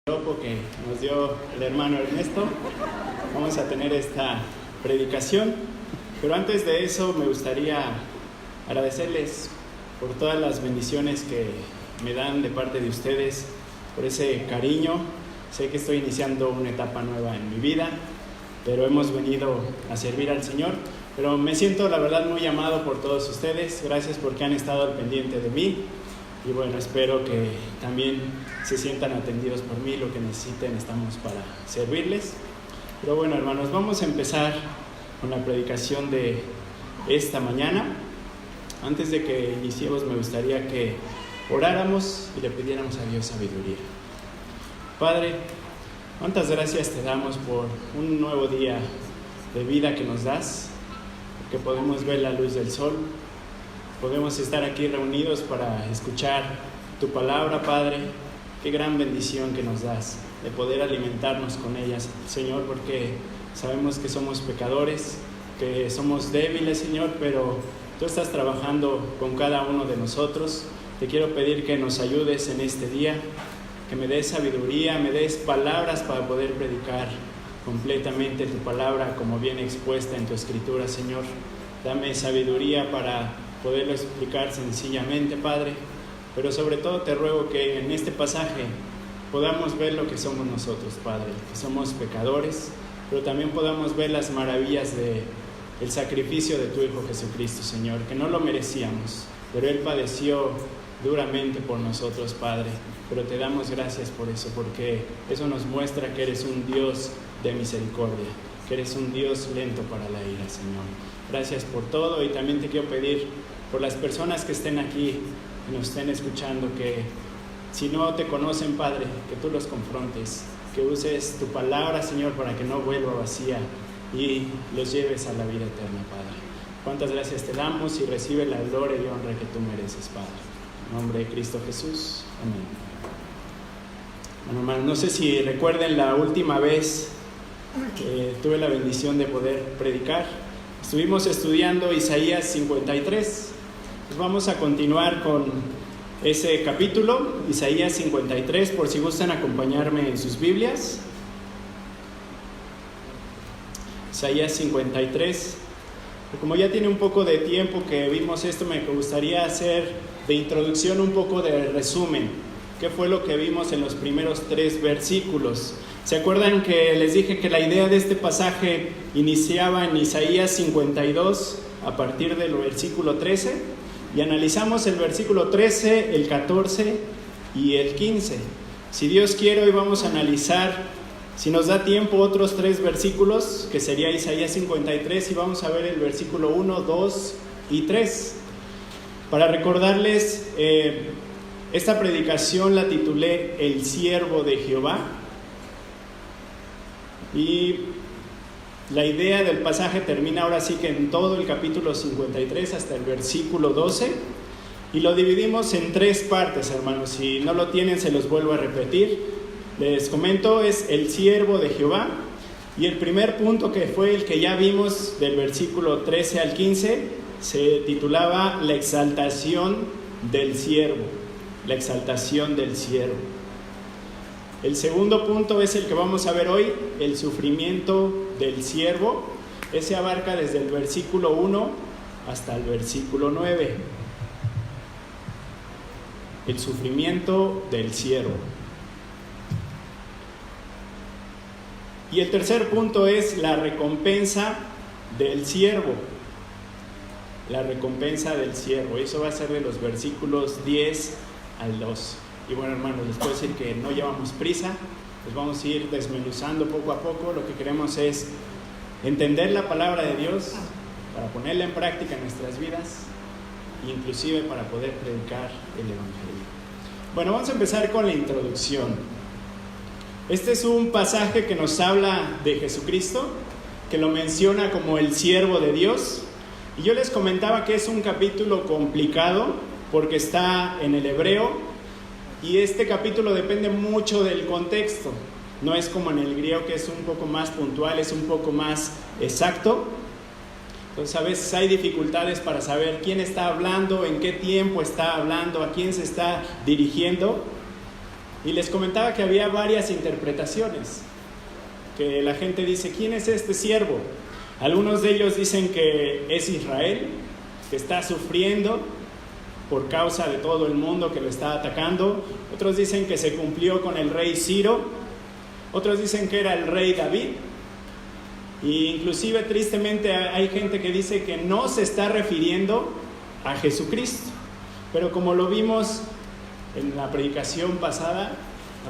Que nos dio el hermano Ernesto. Vamos a tener esta predicación, pero antes de eso me gustaría agradecerles por todas las bendiciones que me dan de parte de ustedes, por ese cariño. Sé que estoy iniciando una etapa nueva en mi vida, pero hemos venido a servir al Señor, pero me siento la verdad muy amado por todos ustedes. Gracias porque han estado al pendiente de mí. Y bueno, espero que también se sientan atendidos por mí, lo que necesiten, estamos para servirles. Pero bueno, hermanos, vamos a empezar con la predicación de esta mañana. Antes de que iniciemos, me gustaría que oráramos y le pidiéramos a Dios sabiduría. Padre, cuántas gracias te damos por un nuevo día de vida que nos das, porque podemos ver la luz del sol. Podemos estar aquí reunidos para escuchar tu palabra, Padre. Qué gran bendición que nos das de poder alimentarnos con ellas, Señor, porque sabemos que somos pecadores, que somos débiles, Señor, pero tú estás trabajando con cada uno de nosotros. Te quiero pedir que nos ayudes en este día, que me des sabiduría, me des palabras para poder predicar completamente tu palabra como viene expuesta en tu escritura, Señor. Dame sabiduría para poderlo explicar sencillamente, Padre, pero sobre todo te ruego que en este pasaje podamos ver lo que somos nosotros, Padre, que somos pecadores, pero también podamos ver las maravillas del sacrificio de tu Hijo Jesucristo, Señor, que no lo merecíamos, pero Él padeció duramente por nosotros, Padre, pero te damos gracias por eso, porque eso nos muestra que eres un Dios de misericordia, que eres un Dios lento para la ira, Señor. Gracias por todo, y también te quiero pedir por las personas que estén aquí y nos estén escuchando, que si no te conocen, Padre, que tú los confrontes, que uses tu palabra, Señor, para que no vuelva vacía y los lleves a la vida eterna, Padre. Cuántas gracias te damos y recibe la gloria y honra que tú mereces, Padre. En nombre de Cristo Jesús. Amén. Bueno, hermanos, no sé si recuerden la última vez que tuve la bendición de poder predicar. Estuvimos estudiando Isaías 53. Pues vamos a continuar con ese capítulo, Isaías 53, por si gustan acompañarme en sus Biblias. Isaías 53. Como ya tiene un poco de tiempo que vimos esto, me gustaría hacer de introducción un poco de resumen. ¿Qué fue lo que vimos en los primeros 3 versículos? ¿Se acuerdan que les dije que la idea de este pasaje iniciaba en Isaías 52 a partir del versículo 13? Y analizamos el versículo 13, el 14 y el 15. Si Dios quiere, hoy vamos a analizar, si nos da tiempo, otros 3 versículos, que sería Isaías 53, y vamos a ver el versículo 1, 2 y 3. Para recordarles, esta predicación la titulé El siervo de Jehová. Y la idea del pasaje termina ahora sí que en todo el capítulo 53 hasta el versículo 12. Y lo dividimos en 3 partes, hermanos. Si no lo tienen, se los vuelvo a repetir. Les comento, es el siervo de Jehová. Y el primer punto, que fue el que ya vimos del versículo 13 al 15, se titulaba La exaltación del siervo. La exaltación del siervo. El segundo punto es el que vamos a ver hoy, el sufrimiento del siervo. Ese abarca desde el versículo 1 hasta el versículo 9. El sufrimiento del siervo. Y el tercer punto es la recompensa del siervo. La recompensa del siervo. Eso va a ser de los versículos 10 al 2. Y bueno, hermanos, les puedo decir que no llevamos prisa, pues vamos a ir desmenuzando poco a poco. Lo que queremos es entender la palabra de Dios para ponerla en práctica en nuestras vidas, inclusive para poder predicar el Evangelio. Bueno, vamos a empezar con la introducción. Este es un pasaje que nos habla de Jesucristo, que lo menciona como el siervo de Dios. Y yo les comentaba que es un capítulo complicado porque está en el hebreo. Y este capítulo depende mucho del contexto. No es como en el griego, que es un poco más puntual, es un poco más exacto. Entonces a veces hay dificultades para saber quién está hablando, en qué tiempo está hablando, a quién se está dirigiendo. Y les comentaba que había varias interpretaciones, que la gente dice, ¿quién es este siervo? Algunos de ellos dicen que es Israel, que está sufriendo por causa de todo el mundo que lo está atacando. Otros dicen que se cumplió con el rey Ciro. Otros dicen que era el rey David. Y inclusive tristemente hay gente que dice que no se está refiriendo a Jesucristo. Pero como lo vimos en la predicación pasada,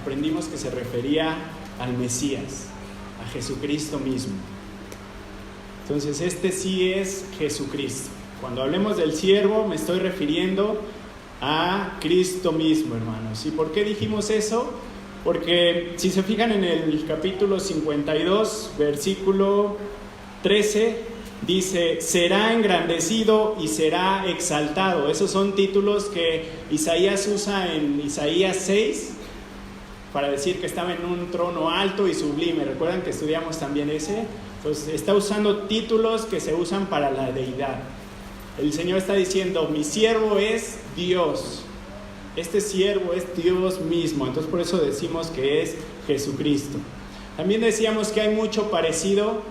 aprendimos que se refería al Mesías, a Jesucristo mismo. Entonces este sí es Jesucristo. Cuando hablemos del siervo me estoy refiriendo a Cristo mismo, hermanos. ¿Y por qué dijimos eso? Porque si se fijan en el capítulo 52, versículo 13, dice, será engrandecido y será exaltado. Esos son títulos que Isaías usa en Isaías 6 para decir que estaba en un trono alto y sublime. ¿Recuerdan que estudiamos también ese? Entonces está usando títulos que se usan para la deidad. El Señor está diciendo, mi siervo es Dios. Este siervo es Dios mismo. Entonces por eso decimos que es Jesucristo. También decíamos que hay mucho parecido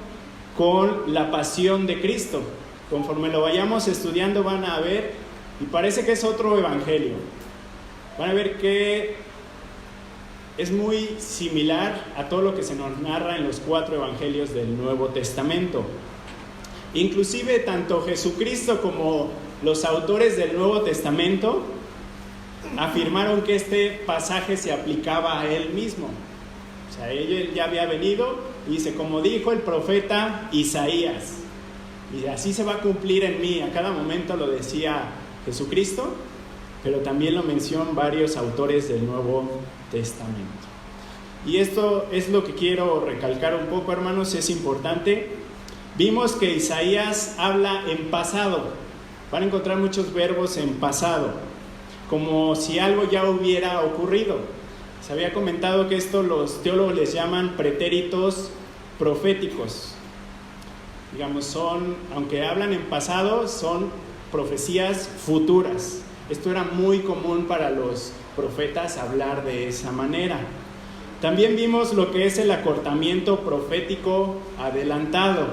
con la pasión de Cristo. Conforme lo vayamos estudiando van a ver, y parece que es otro evangelio. Van a ver que es muy similar a todo lo que se nos narra en los 4 evangelios del Nuevo Testamento. Inclusive tanto Jesucristo como los autores del Nuevo Testamento afirmaron que este pasaje se aplicaba a él mismo. O sea, él ya había venido y dice, como dijo el profeta Isaías, y así se va a cumplir en mí. A cada momento lo decía Jesucristo, pero también lo mencionan varios autores del Nuevo Testamento. Y esto es lo que quiero recalcar un poco, hermanos, es importante. Vimos que Isaías habla en pasado. Van a encontrar muchos verbos en pasado, como si algo ya hubiera ocurrido. Se había comentado que esto los teólogos les llaman pretéritos proféticos. Digamos, son, aunque hablan en pasado, son profecías futuras. Esto era muy común para los profetas hablar de esa manera. También vimos lo que es el acortamiento profético adelantado.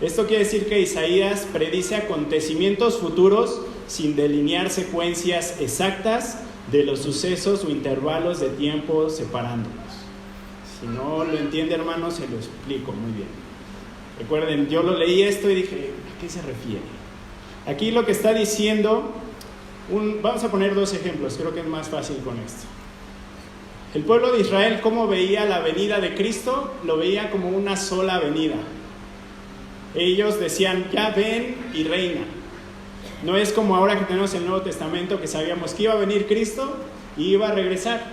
Esto quiere decir que Isaías predice acontecimientos futuros sin delinear secuencias exactas de los sucesos o intervalos de tiempo separándolos. Si no lo entiende, hermano, se lo explico muy bien. Recuerden, yo lo leí esto y dije, ¿a qué se refiere? Aquí lo que está diciendo, vamos a poner 2 ejemplos, creo que es más fácil con esto. El pueblo de Israel, ¿cómo veía la venida de Cristo? Lo veía como una sola venida. Ellos decían, ya ven y reina. No es como ahora que tenemos el Nuevo Testamento, que sabíamos que iba a venir Cristo y iba a regresar.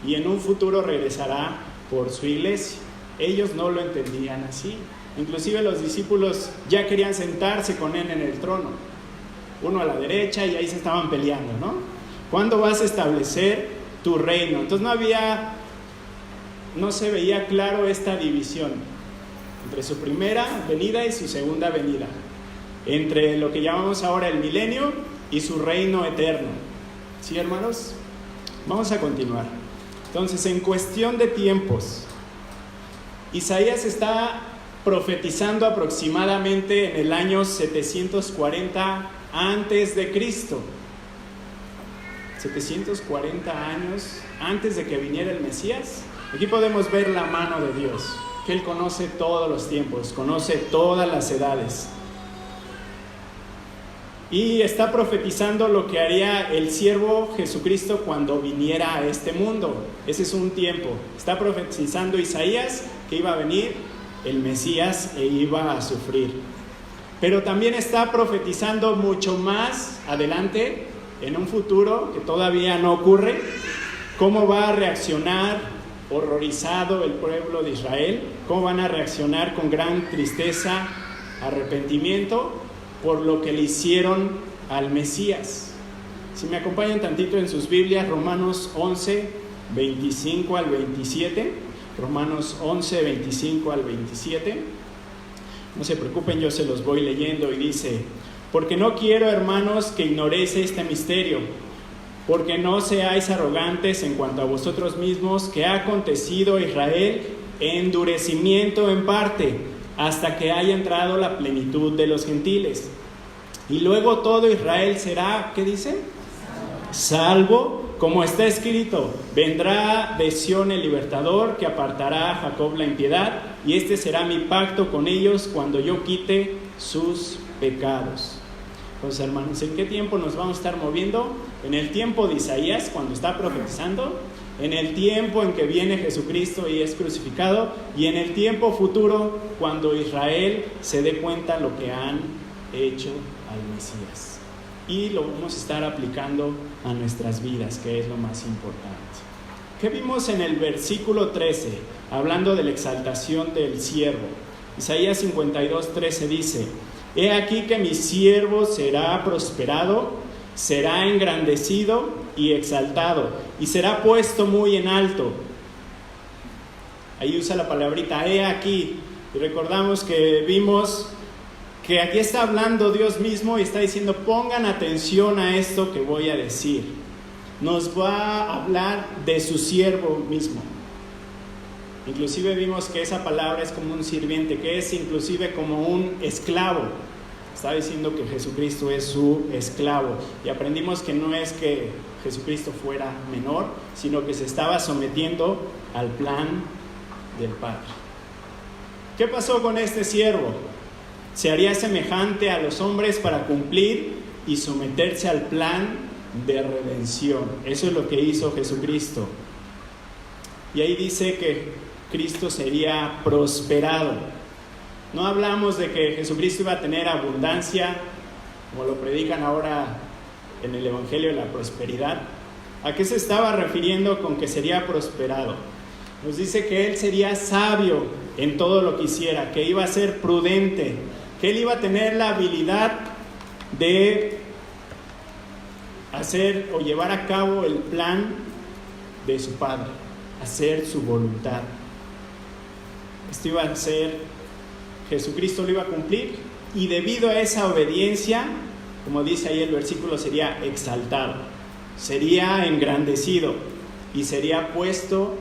Y en un futuro regresará por su iglesia. Ellos no lo entendían así. Inclusive los discípulos ya querían sentarse con él en el trono. Uno a la derecha y ahí se estaban peleando, ¿no? ¿Cuándo vas a establecer tu reino? Entonces no se veía claro esta división entre su primera venida y su segunda venida, entre lo que llamamos ahora el milenio y su reino eterno. ¿Sí, hermanos? Vamos a continuar. Entonces, en cuestión de tiempos, Isaías está profetizando aproximadamente en el año 740 antes de Cristo. 740 años antes de que viniera el Mesías. Aquí podemos ver la mano de Dios, que Él conoce todos los tiempos, conoce todas las edades. Y está profetizando lo que haría el siervo Jesucristo cuando viniera a este mundo. Ese es un tiempo. Está profetizando Isaías que iba a venir el Mesías e iba a sufrir. Pero también está profetizando mucho más adelante, en un futuro que todavía no ocurre, cómo va a reaccionar horrorizado el pueblo de Israel, cómo van a reaccionar con gran tristeza, arrepentimiento por lo que le hicieron al Mesías. Si me acompañan tantito en sus Biblias, Romanos 11, 25 al 27, Romanos 11, 25 al 27, no se preocupen, yo se los voy leyendo y dice: porque no quiero, hermanos, que ignoréis este misterio, porque no seáis arrogantes en cuanto a vosotros mismos, que ha acontecido a Israel endurecimiento en parte, hasta que haya entrado la plenitud de los gentiles. Y luego todo Israel será, ¿qué dice? Salvo, como está escrito: vendrá de Sión el libertador, que apartará a Jacob la impiedad, y este será mi pacto con ellos cuando yo quite sus pecados. Pues hermanos, ¿en qué tiempo nos vamos a estar moviendo? En el tiempo de Isaías, cuando está profetizando, en el tiempo en que viene Jesucristo y es crucificado, y en el tiempo futuro, cuando Israel se dé cuenta lo que han hecho al Mesías. Y lo vamos a estar aplicando a nuestras vidas, que es lo más importante. ¿Qué vimos en el versículo 13? Hablando de la exaltación del siervo. Isaías 52:13 dice: he aquí que mi siervo será prosperado, será engrandecido y exaltado, y será puesto muy en alto. Ahí usa la palabrita he aquí, y recordamos que vimos que aquí está hablando Dios mismo y está diciendo: pongan atención a esto que voy a decir. Nos va a hablar de su siervo mismo. Inclusive vimos que esa palabra es como un sirviente, que es inclusive como un esclavo. Está diciendo que Jesucristo es su esclavo. Y aprendimos que no es que Jesucristo fuera menor, sino que se estaba sometiendo al plan del Padre. ¿Qué pasó con este siervo? Se haría semejante a los hombres para cumplir y someterse al plan de redención. Eso es lo que hizo Jesucristo. Y ahí dice que Cristo sería prosperado. No hablamos de que Jesucristo iba a tener abundancia, como lo predican ahora en el Evangelio de la prosperidad. ¿A qué se estaba refiriendo con que sería prosperado? Nos dice que Él sería sabio en todo lo que hiciera, que iba a ser prudente, que Él iba a tener la habilidad de hacer o llevar a cabo el plan de su Padre, hacer su voluntad. Esto iba a ser, Jesucristo lo iba a cumplir, y debido a esa obediencia, como dice ahí el versículo, sería exaltado, sería engrandecido y sería puesto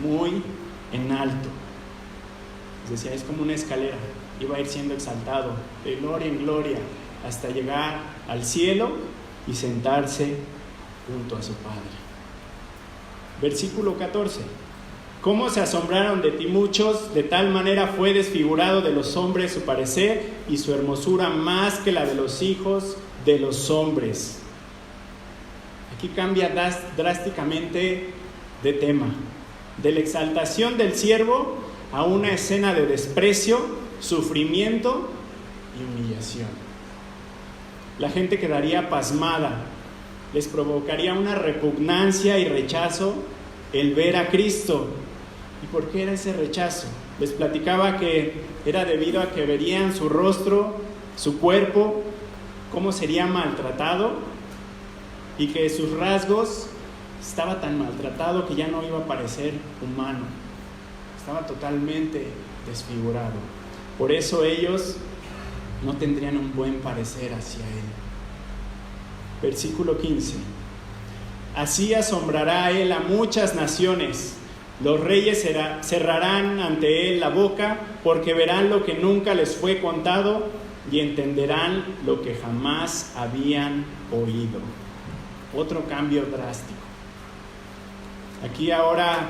muy en alto. Es decir, es como una escalera, iba a ir siendo exaltado de gloria en gloria hasta llegar al cielo y sentarse junto a su Padre. Versículo 14: ¿cómo se asombraron de ti muchos? De tal manera fue desfigurado de los hombres su parecer, y su hermosura más que la de los hijos de los hombres. Aquí cambia drásticamente de tema, de la exaltación del siervo a una escena de desprecio, sufrimiento y humillación. La gente quedaría pasmada, les provocaría una repugnancia y rechazo el ver a Cristo. ¿Y por qué era ese rechazo? Les platicaba que era debido a que verían su rostro, su cuerpo, cómo sería maltratado, y que sus rasgos estaba tan maltratado que ya no iba a parecer humano, estaba totalmente desfigurado. Por eso ellos no tendrían un buen parecer hacia Él. Versículo 15: así asombrará Él a muchas naciones. Los reyes cerrarán ante Él la boca, porque verán lo que nunca les fue contado y entenderán lo que jamás habían oído. Otro cambio drástico. Aquí ahora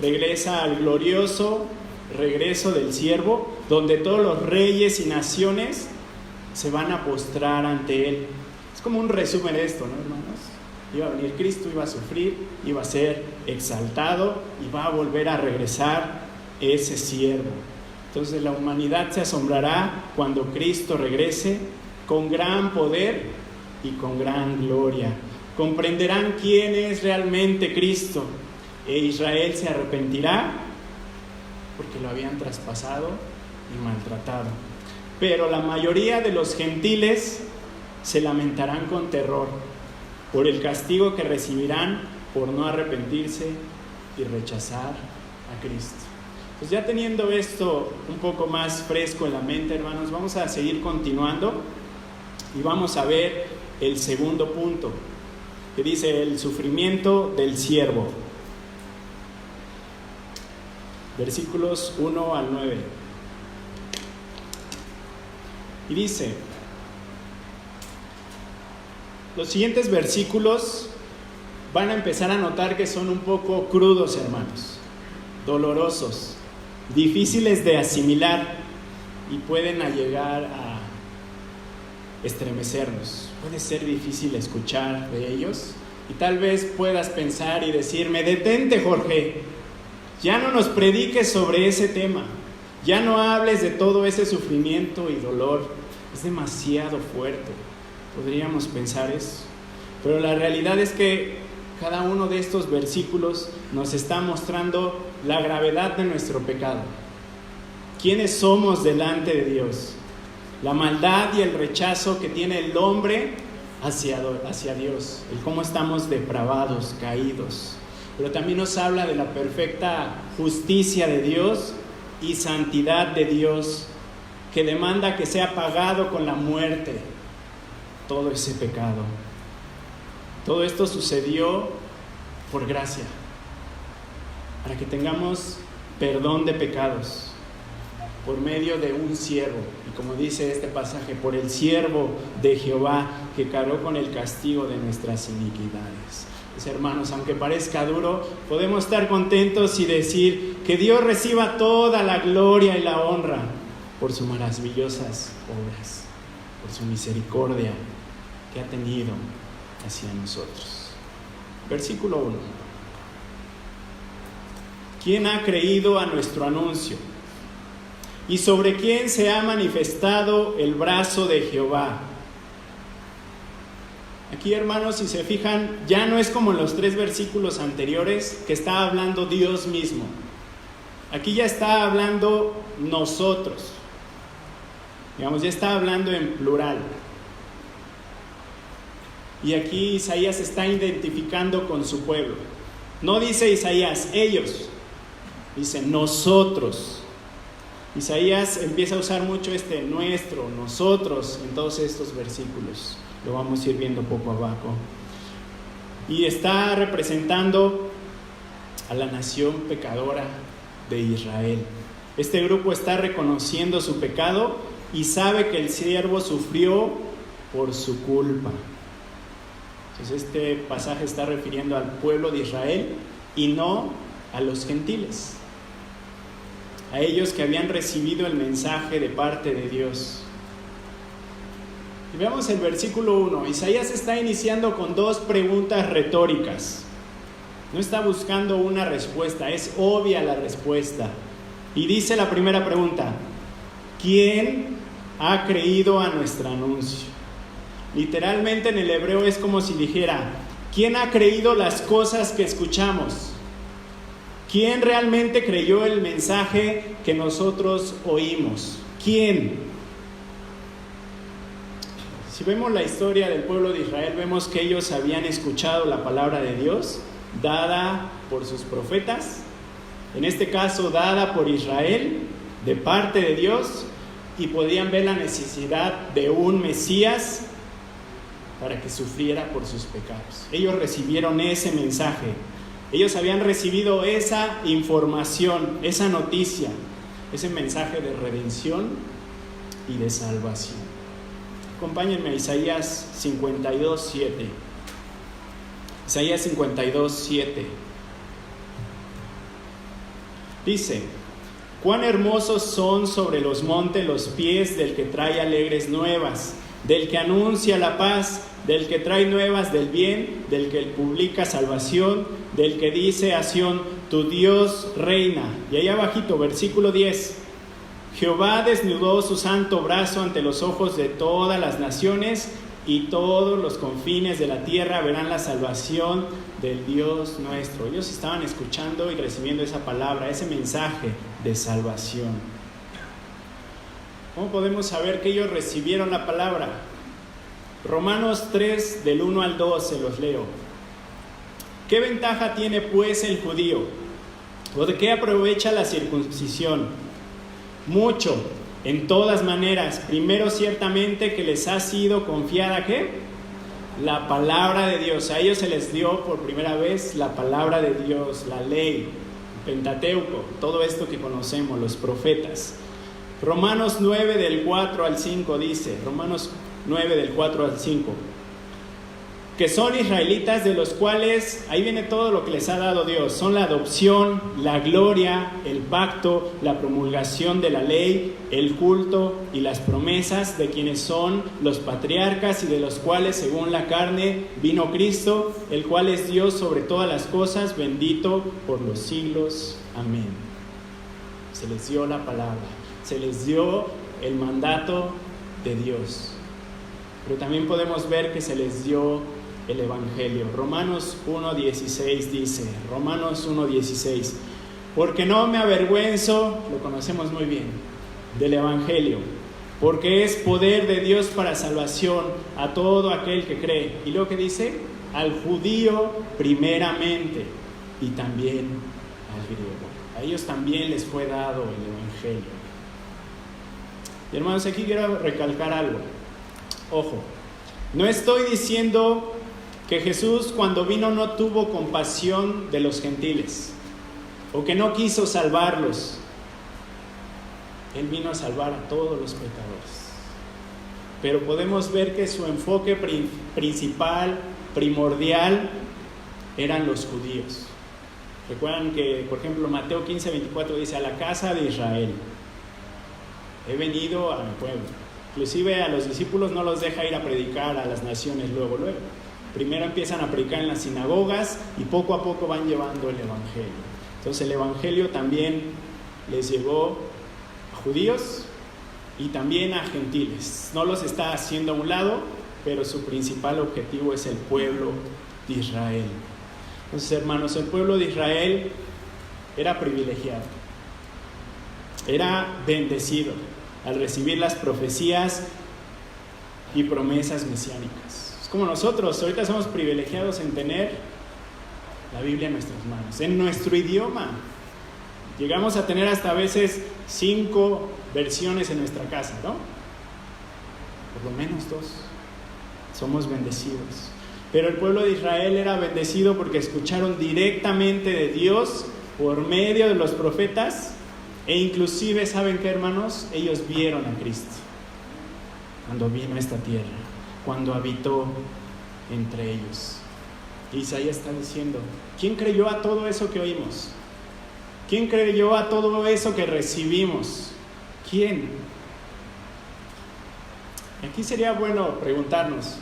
regresa al glorioso regreso del siervo, donde todos los reyes y naciones se van a postrar ante Él. Es como un resumen de esto, ¿no, hermanos? Iba a venir Cristo, iba a sufrir, iba a ser exaltado y va a volver a regresar ese siervo. Entonces la humanidad se asombrará cuando Cristo regrese con gran poder y con gran gloria. Comprenderán quién es realmente Cristo, e Israel se arrepentirá porque lo habían traspasado y maltratado. Pero la mayoría de los gentiles se lamentarán con terror por el castigo que recibirán por no arrepentirse y rechazar a Cristo. Pues ya teniendo esto un poco más fresco en la mente, hermanos, vamos a seguir continuando y vamos a ver el segundo punto. que dice el sufrimiento del siervo. Versículos 1 al 9. Y dice, los siguientes versículos van a empezar a notar que son un poco crudos, hermanos, dolorosos, difíciles de asimilar y pueden llegar a estremecernos. Puede ser difícil escuchar de ellos y tal vez puedas pensar y decirme, detente, Jorge, ya no nos prediques sobre ese tema, ya no hables de todo ese sufrimiento y dolor, es demasiado fuerte. Podríamos pensar eso, pero la realidad es que cada uno de estos versículos nos está mostrando la gravedad de nuestro pecado. ¿Quiénes somos delante de Dios? La maldad y el rechazo que tiene el hombre hacia Dios, el cómo estamos depravados, caídos. Pero también nos habla de la perfecta justicia de Dios y santidad de Dios, que demanda que sea pagado con la muerte todo ese pecado. Todo esto sucedió por gracia, para que tengamos perdón de pecados por medio de un siervo, y como dice este pasaje, por el siervo de Jehová que cargó con el castigo de nuestras iniquidades. Pues, hermanos, aunque parezca duro, podemos estar contentos y decir que Dios reciba toda la gloria y la honra por sus maravillosas obras, por su misericordia que ha tenido hacia nosotros. Versículo 1. ¿Quién ha creído a nuestro anuncio? ¿Y sobre quién se ha manifestado el brazo de Jehová? Aquí, hermanos, si se fijan, ya no es como en los 3 versículos anteriores que está hablando Dios mismo. Aquí ya está hablando nosotros. Digamos, ya está hablando en plural. Y aquí Isaías está identificando con su pueblo. No dice Isaías, ellos. Dice nosotros. Isaías empieza a usar mucho nuestro, nosotros, en todos estos versículos. Lo vamos a ir viendo poco abajo. Y está representando a la nación pecadora de Israel. Este grupo está reconociendo su pecado y sabe que el siervo sufrió por su culpa. Entonces este pasaje está refiriendo al pueblo de Israel y no a los gentiles, a ellos que habían recibido el mensaje de parte de Dios. Y veamos el versículo 1. Isaías está iniciando con 2 preguntas retóricas. No está buscando una respuesta, es obvia la respuesta. Y dice la primera pregunta: ¿quién ha creído a nuestro anuncio? Literalmente en el hebreo es como si dijera: ¿quién ha creído las cosas que escuchamos? ¿Quién realmente creyó el mensaje que nosotros oímos? ¿Quién? Si vemos la historia del pueblo de Israel, vemos que ellos habían escuchado la palabra de Dios dada por sus profetas, en este caso dada por Israel de parte de Dios, y podían ver la necesidad de un Mesías para que sufriera por sus pecados. Ellos recibieron ese mensaje. Ellos habían recibido esa información, esa noticia, ese mensaje de redención y de salvación. Acompáñenme a Isaías 52:7. Isaías 52:7. Dice: cuán hermosos son sobre los montes los pies del que trae alegres nuevas, del que anuncia la paz, del que trae nuevas del bien, del que publica salvación, del que dice a Sión: tu Dios reina. Y ahí abajito, versículo 10: Jehová desnudó su santo brazo ante los ojos de todas las naciones, y todos los confines de la tierra verán la salvación del Dios nuestro. Ellos estaban escuchando y recibiendo esa palabra, ese mensaje de salvación. ¿Cómo podemos saber que ellos recibieron la palabra? Romanos 3, del 1 al 2, se los leo. ¿Qué ventaja tiene pues el judío? ¿O de qué aprovecha la circuncisión? Mucho, en todas maneras. Primero, ciertamente que les ha sido confiada, ¿qué? la palabra de Dios. A ellos se les dio por primera vez la palabra de Dios, la ley, el Pentateuco, todo esto que conocemos, los profetas. Romanos 9 del 4 al 5 dice, Romanos 9 del 4 al 5, que son israelitas, de los cuales, ahí viene todo lo que les ha dado Dios, son la adopción, la gloria, el pacto, la promulgación de la ley, el culto y las promesas, de quienes son los patriarcas y de los cuales según la carne vino Cristo, el cual es Dios sobre todas las cosas, bendito por los siglos. Amén. Se les dio la palabra, se les dio el mandato de Dios, pero también podemos ver que se les dio el Evangelio. Romanos 1:16 dice, Romanos 1:16, porque no me avergüenzo, lo conocemos muy bien, del Evangelio, porque es poder de Dios para salvación a todo aquel que cree. Y luego que dice, al judío primeramente y también al griego. A ellos también les fue dado el Evangelio. Y hermanos, aquí quiero recalcar algo. Ojo, no estoy diciendo que Jesús cuando vino no tuvo compasión de los gentiles o que no quiso salvarlos. Él vino a salvar a todos los pecadores. Pero podemos ver que su enfoque principal, primordial, eran los judíos. Recuerdan que, por ejemplo, Mateo 15:24 dice, a la casa de Israel he venido a mi pueblo. Inclusive a los discípulos no los deja ir a predicar a las naciones luego. Primero empiezan a predicar en las sinagogas y poco a poco van llevando el Evangelio. Entonces el Evangelio también les llegó a judíos y también a gentiles. No los está haciendo a un lado, pero su principal objetivo es el pueblo de Israel. Entonces, hermanos, el pueblo de Israel era privilegiado, era bendecido al recibir las profecías y promesas mesiánicas. Es como nosotros, ahorita somos privilegiados en tener la Biblia en nuestras manos, en nuestro idioma. Llegamos a tener hasta a veces 5 versiones en nuestra casa, ¿no? Por lo menos 2. Somos bendecidos. Pero el pueblo de Israel era bendecido porque escucharon directamente de Dios por medio de los profetas, e inclusive, ¿saben qué, hermanos? Ellos vieron a Cristo cuando vino a esta tierra, cuando habitó entre ellos. Isaías está diciendo, ¿quién creyó a todo eso que oímos? ¿Quién creyó a todo eso que recibimos? ¿Quién? Aquí sería bueno preguntarnos,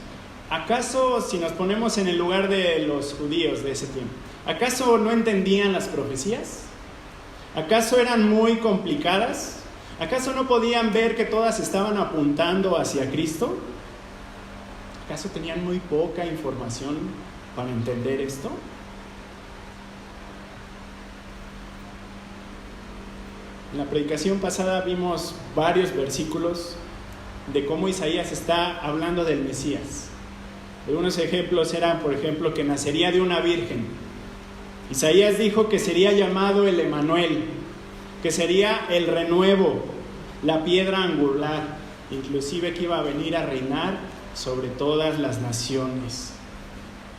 ¿acaso si nos ponemos en el lugar de los judíos de ese tiempo, ¿acaso no entendían las profecías? ¿Acaso eran muy complicadas? ¿Acaso no podían ver que todas estaban apuntando hacia Cristo? ¿Acaso tenían muy poca información para entender esto? En la predicación pasada vimos varios versículos de cómo Isaías está hablando del Mesías. Algunos ejemplos eran, por ejemplo, que nacería de una virgen. Isaías dijo que sería llamado el Emanuel, que sería el renuevo, la piedra angular, inclusive que iba a venir a reinar sobre todas las naciones.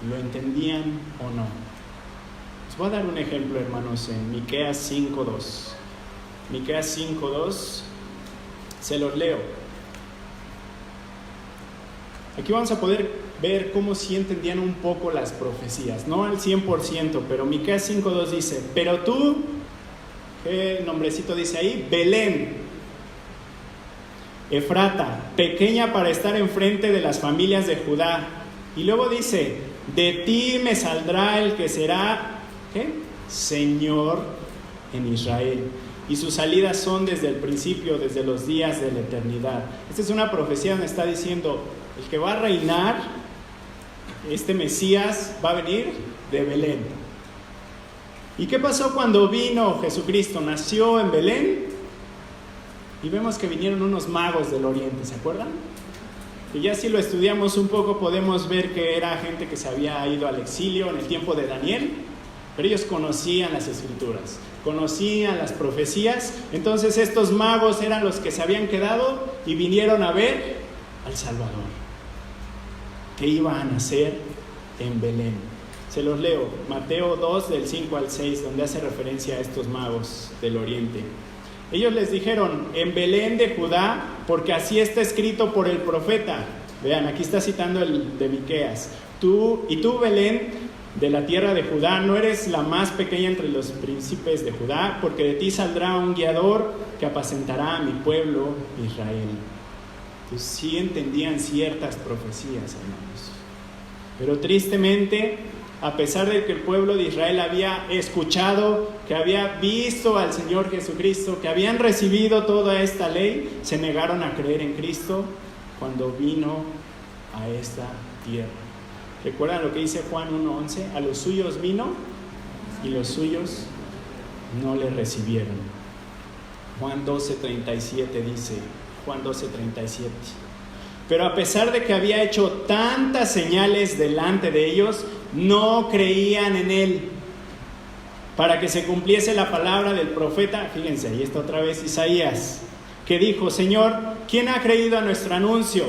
¿Lo entendían o no? Les voy a dar un ejemplo, hermanos, en Miqueas 5:2. Miqueas 5:2, se los leo. Aquí vamos a poder ver cómo sí entendían un poco las profecías, no al 100%, pero Miqueas 5:2 dice, pero tú, ¿qué nombrecito dice ahí? Belén, Efrata, pequeña para estar enfrente de las familias de Judá. Y luego dice, de ti me saldrá el que será, ¿qué? Señor en Israel. Y sus salidas son desde el principio, desde los días de la eternidad. Esta es una profecía donde está diciendo, el que va a reinar, este Mesías, va a venir de Belén. ¿Y qué pasó cuando vino Jesucristo? Nació en Belén y vemos que vinieron unos magos del oriente, ¿se acuerdan? Y ya si lo estudiamos un poco podemos ver que era gente que se había ido al exilio en el tiempo de Daniel, pero ellos conocían las escrituras, conocían las profecías. Entonces estos magos eran los que se habían quedado y vinieron a ver al Salvador. que iba a nacer en Belén. Se los leo, Mateo 2 del 5 al 6, donde hace referencia a estos magos del oriente. Ellos les dijeron, en Belén de Judá, porque así está escrito por el profeta. Vean, aquí está citando el de Miqueas. Tú, Belén, de la tierra de Judá, no eres la más pequeña entre los príncipes de Judá, porque de ti saldrá un guiador que apacentará a mi pueblo Israel. Entonces sí entendían ciertas profecías, hermanos. Pero tristemente, a pesar de que el pueblo de Israel había escuchado, que había visto al Señor Jesucristo, que habían recibido toda esta ley, se negaron a creer en Cristo cuando vino a esta tierra. ¿Recuerdan lo que dice Juan 1:11? A los suyos vino y los suyos no le recibieron. Juan 12:37 dice, Juan 12:37. Pero a pesar de que había hecho tantas señales delante de ellos, no creían en él. Para que se cumpliese la palabra del profeta, fíjense, ahí está otra vez Isaías, que dijo, Señor, ¿quién ha creído a nuestro anuncio?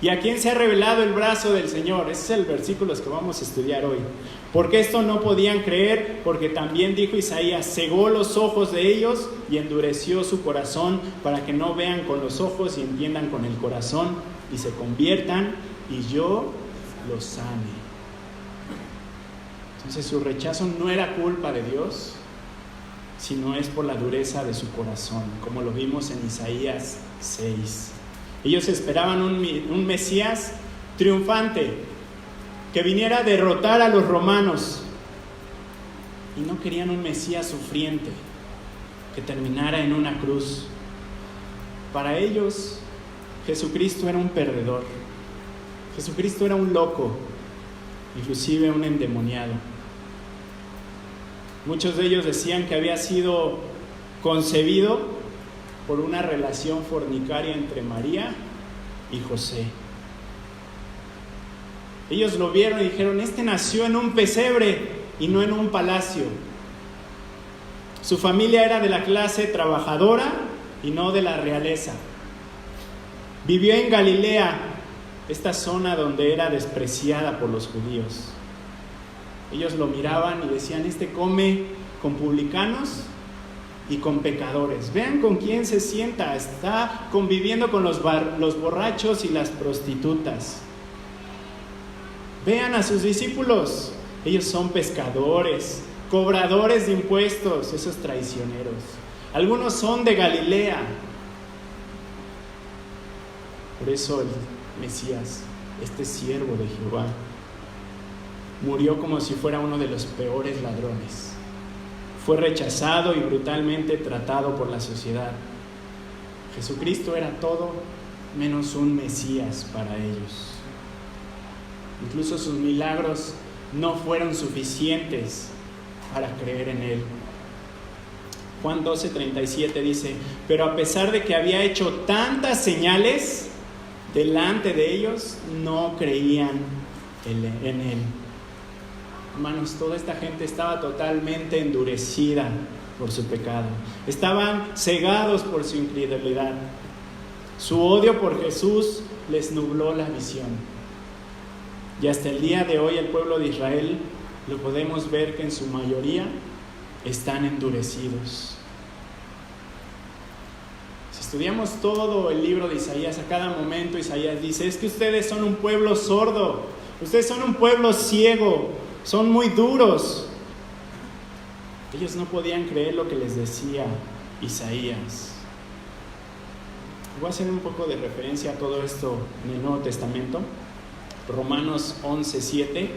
¿Y a quién se ha revelado el brazo del Señor? Ese es el versículo que vamos a estudiar hoy. Porque esto no podían creer, porque también dijo Isaías, cegó los ojos de ellos y endureció su corazón para que no vean con los ojos y entiendan con el corazón y se conviertan y yo los sane. Entonces su rechazo no era culpa de Dios, sino es por la dureza de su corazón, como lo vimos en Isaías 6. Ellos esperaban un Mesías triunfante, que viniera a derrotar a los romanos, y no querían un Mesías sufriente, que terminara en una cruz. Para ellos, Jesucristo era un perdedor, Jesucristo era un loco, inclusive un endemoniado. Muchos de ellos decían que había sido concebido por una relación fornicaria entre María y José. Ellos lo vieron y dijeron, este nació en un pesebre y no en un palacio. Su familia era de la clase trabajadora y no de la realeza. Vivió en Galilea, esta zona donde era despreciada por los judíos. Ellos lo miraban y decían, este come con publicanos y con pecadores. Vean con quién se sienta, está conviviendo con los borrachos y las prostitutas. Vean a sus discípulos, ellos son pescadores, cobradores de impuestos, esos traicioneros. Algunos son de Galilea. Por eso el Mesías, este siervo de Jehová, murió como si fuera uno de los peores ladrones. Fue rechazado y brutalmente tratado por la sociedad. Jesucristo era todo menos un Mesías para ellos. Incluso sus milagros no fueron suficientes para creer en él. Juan 12:37 dice, pero a pesar de que había hecho tantas señales delante de ellos, no creían en él. Hermanos, toda esta gente estaba totalmente endurecida por su pecado. Estaban cegados por su incredulidad. Su odio por Jesús les nubló la visión. Y hasta el día de hoy el pueblo de Israel lo podemos ver que en su mayoría están endurecidos. Si estudiamos todo el libro de Isaías, a cada momento Isaías dice, es que ustedes son un pueblo sordo, ustedes son un pueblo ciego, son muy duros. Ellos no podían creer lo que les decía Isaías. Voy a hacer un poco de referencia a todo esto en el Nuevo Testamento. Romanos 11:7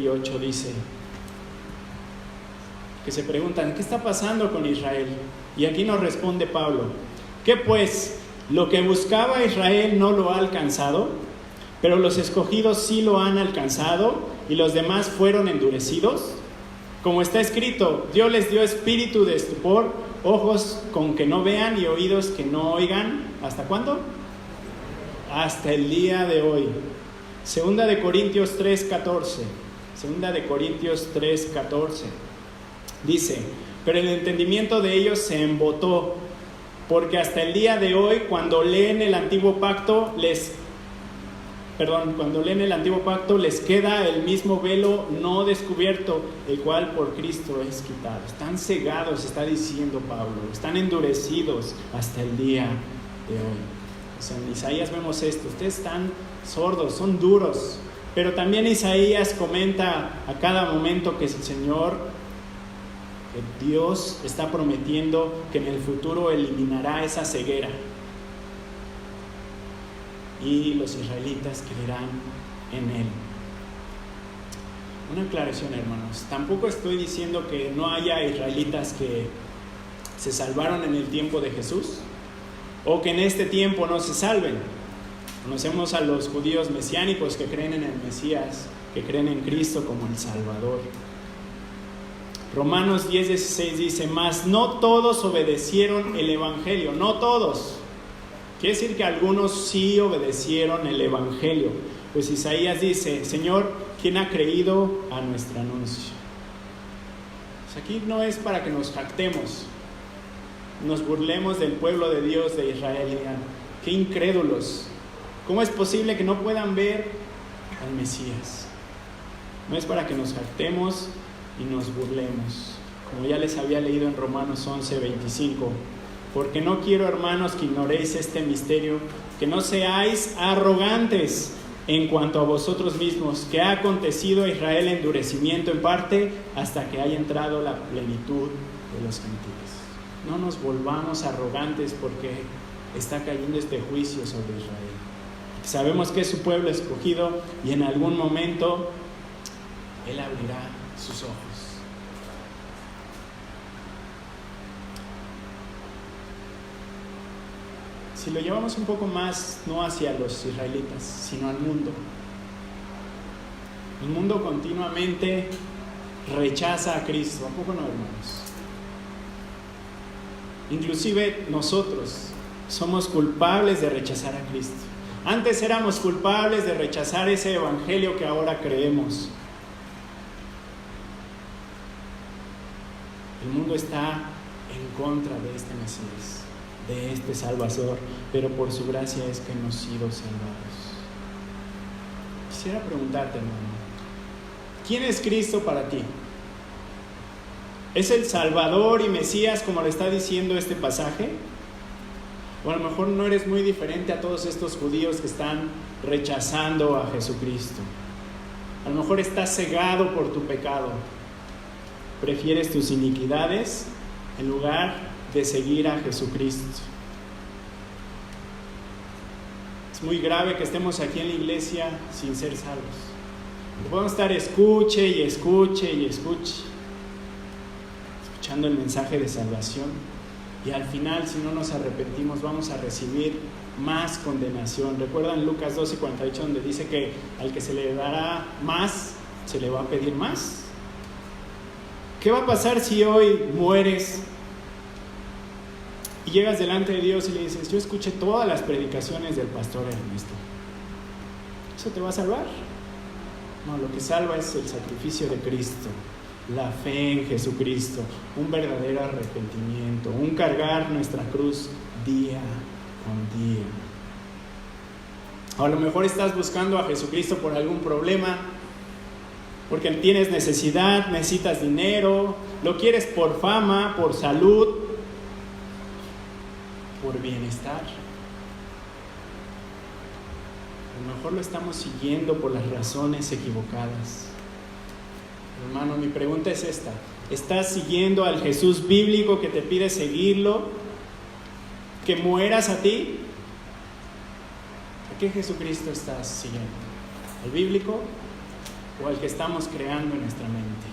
y 8 dice que se preguntan, ¿qué está pasando con Israel? Y aquí nos responde Pablo, ¿qué pues? ¿Lo que buscaba Israel no lo ha alcanzado? Pero los escogidos sí lo han alcanzado y los demás fueron endurecidos. Como está escrito, Dios les dio espíritu de estupor, ojos con que no vean y oídos que no oigan. ¿Hasta cuándo? Hasta el día de hoy. Segunda de Corintios 3:14. Segunda de Corintios 3:14. Dice, pero el entendimiento de ellos se embotó porque hasta el día de hoy, cuando leen el Antiguo Pacto, les queda el mismo velo no descubierto, el cual por Cristo es quitado. Están cegados, está diciendo Pablo, están endurecidos hasta el día de hoy. O sea, en Isaías vemos esto, ustedes están sordos, son duros, pero también Isaías comenta a cada momento que el Señor, que Dios está prometiendo que en el futuro eliminará esa ceguera. Y los israelitas creerán en Él. Una aclaración, hermanos. Tampoco estoy diciendo que no haya israelitas que se salvaron en el tiempo de Jesús o que en este tiempo no se salven. Conocemos a los judíos mesiánicos que creen en el Mesías, que creen en Cristo como el Salvador. Romanos 10:16 dice: mas no todos obedecieron el Evangelio. No todos. Quiere decir que algunos sí obedecieron el Evangelio. Pues Isaías dice: Señor, ¿quién ha creído a nuestro anuncio? Pues aquí no es para que nos jactemos, nos burlemos del pueblo de Dios de Israel y digan: qué incrédulos, ¿cómo es posible que no puedan ver al Mesías? No es para que nos jactemos y nos burlemos, como ya les había leído en Romanos 11:25. Porque no quiero, hermanos, que ignoréis este misterio, que no seáis arrogantes en cuanto a vosotros mismos, que ha acontecido a Israel endurecimiento en parte hasta que haya entrado la plenitud de los gentiles. No nos volvamos arrogantes porque está cayendo este juicio sobre Israel. Sabemos que es su pueblo escogido y en algún momento Él abrirá sus ojos. Si lo llevamos un poco más, no hacia los israelitas, sino al mundo. El mundo continuamente rechaza a Cristo, ¿a poco no, hermanos? Inclusive nosotros somos culpables de rechazar a Cristo. Antes éramos culpables de rechazar ese evangelio que ahora creemos. El mundo está en contra de este Mesías, de este Salvador, pero por su gracia es que hemos sido salvados. Quisiera preguntarte, hermano, ¿quién es Cristo para ti? ¿Es el Salvador y Mesías como le está diciendo este pasaje? O a lo mejor no eres muy diferente a todos estos judíos que están rechazando a Jesucristo. A lo mejor estás cegado por tu pecado. Prefieres tus iniquidades en lugar de seguir a Jesucristo. Es muy grave que estemos aquí en la iglesia sin ser salvos. Podemos estar escuche y escuche y escuche, escuchando el mensaje de salvación, y al final, si no nos arrepentimos, vamos a recibir más condenación. ¿Recuerdan Lucas 12:48, donde dice que al que se le dará más, se le va a pedir más? ¿Qué va a pasar si hoy mueres y llegas delante de Dios y le dices: yo escuché todas las predicaciones del pastor Ernesto? ¿Eso te va a salvar? No, lo que salva es el sacrificio de Cristo, la fe en Jesucristo, un verdadero arrepentimiento, un cargar nuestra cruz día con día. A lo mejor estás buscando a Jesucristo por algún problema, porque tienes necesidad, necesitas dinero, lo quieres por fama, por salud, por bienestar. A lo mejor lo estamos siguiendo por las razones equivocadas. Hermano, mi pregunta es esta: ¿estás siguiendo al Jesús bíblico que te pide seguirlo, que mueras a ti? ¿A qué Jesucristo estás siguiendo? ¿Al bíblico o al que estamos creando en nuestra mente?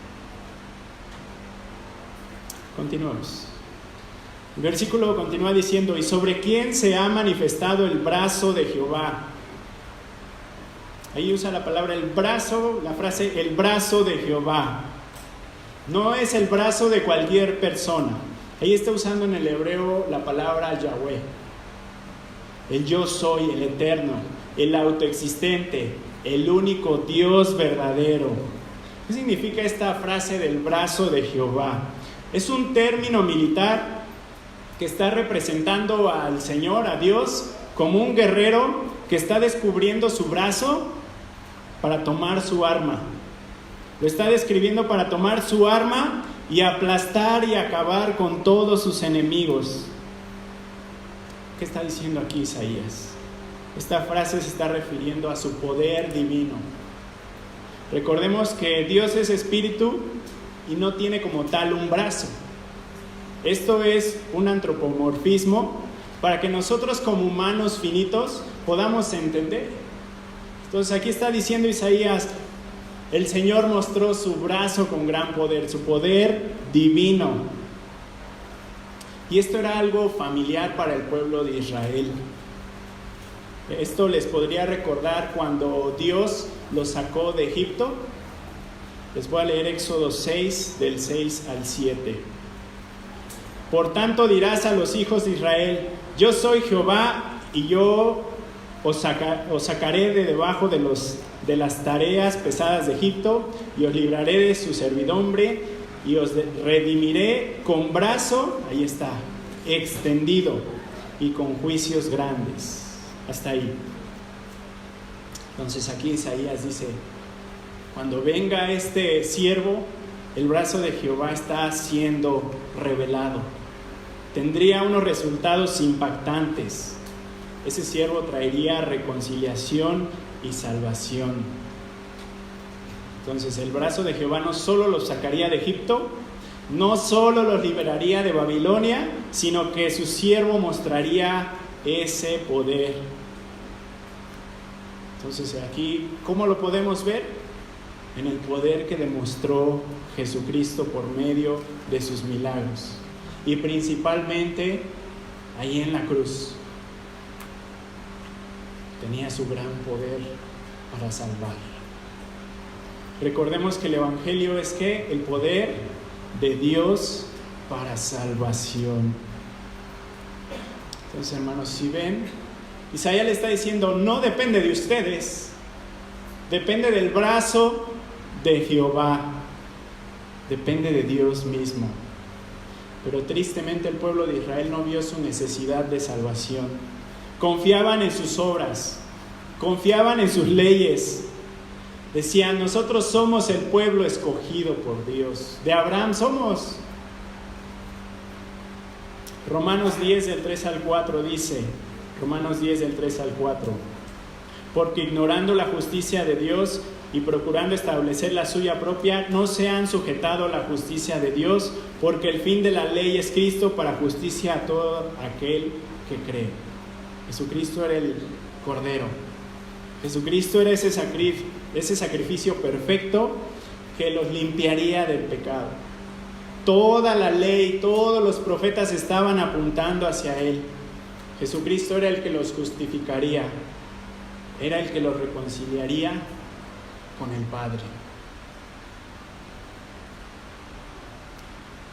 Continuemos. El versículo continúa diciendo: ¿y sobre quién se ha manifestado el brazo de Jehová? Ahí usa la palabra el brazo, la frase el brazo de Jehová. No es el brazo de cualquier persona. Ahí está usando en el hebreo la palabra Yahweh. El yo soy, el eterno, el autoexistente, el único Dios verdadero. ¿Qué significa esta frase del brazo de Jehová? Es un término militar que está representando al Señor, a Dios, como un guerrero que está descubriendo su brazo para tomar su arma. Lo está describiendo para tomar su arma y aplastar y acabar con todos sus enemigos. ¿Qué está diciendo aquí Isaías? Esta frase se está refiriendo a su poder divino. Recordemos que Dios es espíritu y no tiene como tal un brazo. Esto es un antropomorfismo para que nosotros como humanos finitos podamos entender. Entonces aquí está diciendo Isaías, el Señor mostró su brazo con gran poder, su poder divino. Y esto era algo familiar para el pueblo de Israel. Esto les podría recordar cuando Dios los sacó de Egipto. Les voy a leer Éxodo 6, del 6 al 7. Por tanto dirás a los hijos de Israel, yo soy Jehová y yo os sacaré de debajo de las tareas pesadas de Egipto y os libraré de su servidumbre y os redimiré con brazo, ahí está, extendido y con juicios grandes. Hasta ahí. Entonces aquí Isaías dice, cuando venga este siervo, el brazo de Jehová está siendo revelado. Tendría unos resultados impactantes. Ese siervo traería reconciliación y salvación. Entonces el brazo de Jehová no solo los sacaría de Egipto, no solo los liberaría de Babilonia, sino que su siervo mostraría ese poder. Entonces aquí, ¿cómo lo podemos ver? En el poder que demostró Jesucristo por medio de sus milagros. Y principalmente ahí en la cruz. Tenía su gran poder para salvar. Recordemos que el Evangelio es ¿qué? El poder de Dios para salvación. Entonces, hermanos, si ven, Isaías le está diciendo, no depende de ustedes, depende del brazo de Jehová, depende de Dios mismo. Pero tristemente el pueblo de Israel no vio su necesidad de salvación. Confiaban en sus obras, confiaban en sus leyes. Decían, nosotros somos el pueblo escogido por Dios, de Abraham somos. Romanos 10 del 3 al 4 dice, Romanos 10 del 3 al 4, porque ignorando la justicia de Dios y procurando establecer la suya propia, no se han sujetado a la justicia de Dios, porque el fin de la ley es Cristo para justicia a todo aquel que cree. Jesucristo era el Cordero. Jesucristo era ese sacrificio perfecto que los limpiaría del pecado. Toda la ley, todos los profetas estaban apuntando hacia Él. Jesucristo era el que los justificaría, era el que los reconciliaría con el Padre.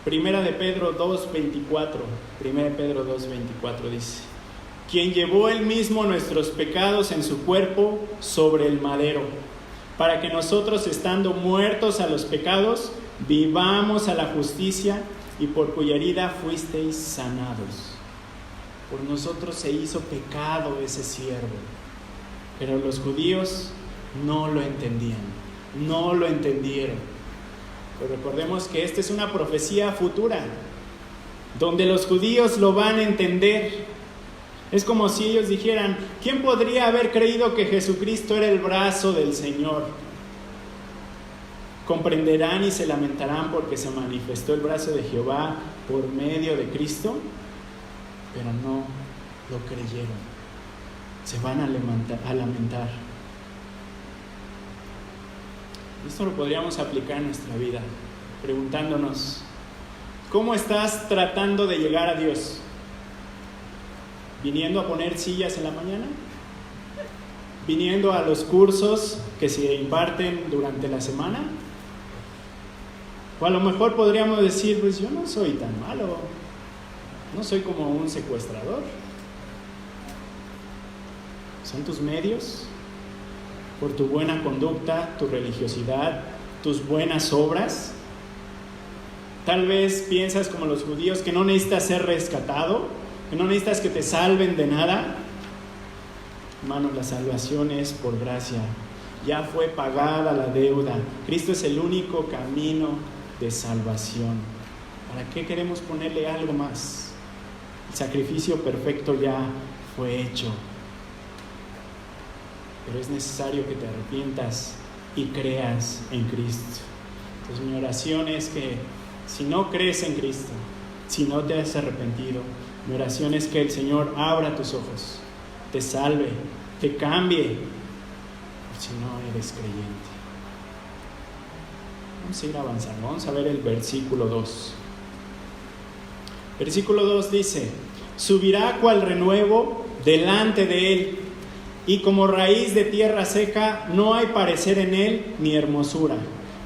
Primera de Pedro 2:24 dice, quien llevó él mismo nuestros pecados en su cuerpo sobre el madero, para que nosotros, estando muertos a los pecados, vivamos a la justicia, y por cuya herida fuisteis sanados. Por nosotros se hizo pecado ese siervo, pero los judíos no lo entendían, no lo entendieron. Pero recordemos que esta es una profecía futura, donde los judíos lo van a entender. Es como si ellos dijeran, ¿quién podría haber creído que Jesucristo era el brazo del Señor? Comprenderán y se lamentarán porque se manifestó el brazo de Jehová por medio de Cristo, pero no lo creyeron. Se van a lamentar. Esto lo podríamos aplicar en nuestra vida, preguntándonos, ¿cómo estás tratando de llegar a Dios? ¿Viniendo a poner sillas en la mañana? ¿Viniendo a los cursos que se imparten durante la semana? O a lo mejor podríamos decir, pues yo no soy tan malo, no soy como un secuestrador. ¿Son tus medios? Por tu buena conducta, tu religiosidad, tus buenas obras. Tal vez piensas como los judíos que no necesitas ser rescatado, que no necesitas que te salven de nada. Hermanos, la salvación es por gracia. Ya fue pagada la deuda. Cristo es el único camino de salvación. ¿Para qué queremos ponerle algo más? El sacrificio perfecto ya fue hecho. Pero es necesario que te arrepientas y creas en Cristo. Entonces mi oración es que si no crees en Cristo, si no te has arrepentido, mi oración es que el Señor abra tus ojos, te salve, te cambie, por si no eres creyente. Vamos a ir avanzando, vamos a ver el versículo 2. Versículo 2 dice: subirá cual renuevo delante de él, y como raíz de tierra seca, no hay parecer en él ni hermosura.